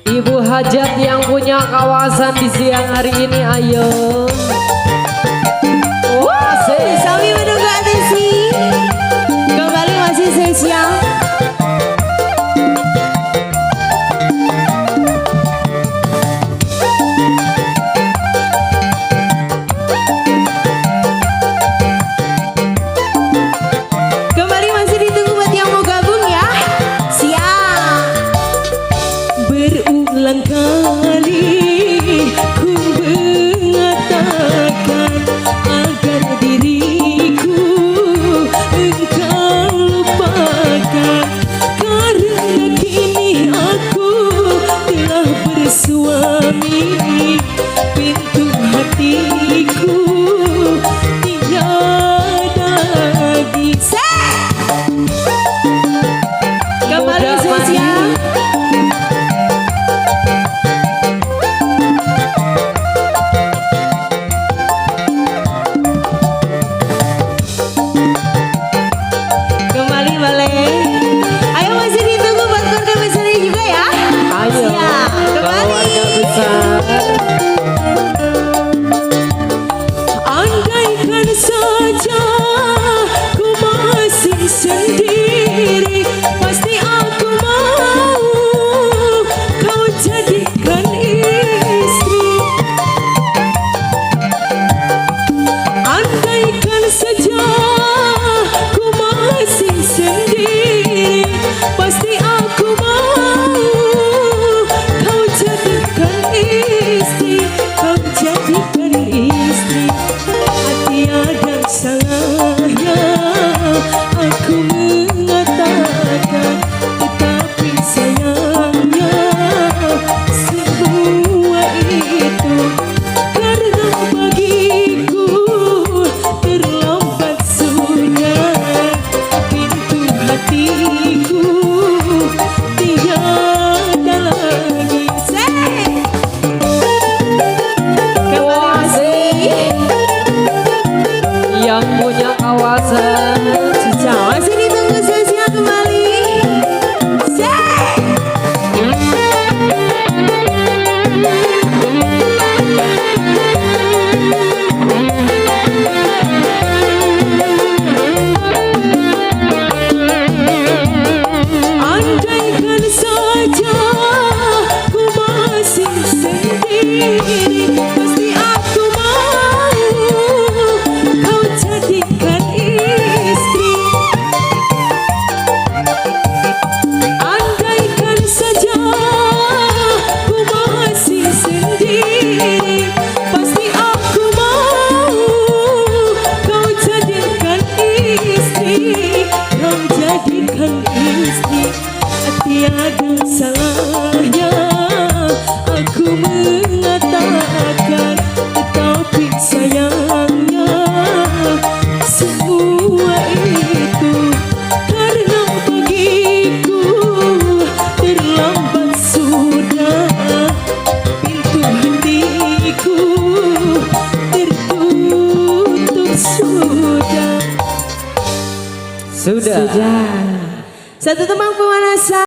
Ibu hajat yang punya kawasan di siang hari ini, ayo. Sambil menunggu atensi, kembali masih spesial. Kembali masih ditunggu buat yang mau gabung ya. Siap. Berulang kali ku mengatakan agar diriku engkau lupakan, karena kini aku telah bersuami. Pintu hatiku tiada lagi. Kembali spesial. Kembali balik. Ayo masih ditunggu buat keluarga besarnya juga ya. Ayo. Siap. Kembali. Keluarga besar. Andaikan saja ku masih sendiri, pasti aku mau kau jadikan istri. Andaikan saja ku masih sendiri, pasti aku mau kau jadikan istri, kau jadikan istri. Tiada salahnya aku mengatakan, tetapi sayangnya semua itu karena bagiku terlambat sudah. Pintu hatiku tiada lagi. Yang punya kawasan. Masih ditunggu spesial kembali. Andaikan saja ku masih sendiri, pasti aku mau kau jadikan istri. Andaikan saja ku masih sendiri, pasti aku mau kau jadikan istri, kau jadikan istri. Tiada salahnya aku mengatakan, tetapi sayangnya semua itu karena bagiku terlambat sudah. Pintu hatiku tertutup sudah. Sudah. Satu teman pemanasan.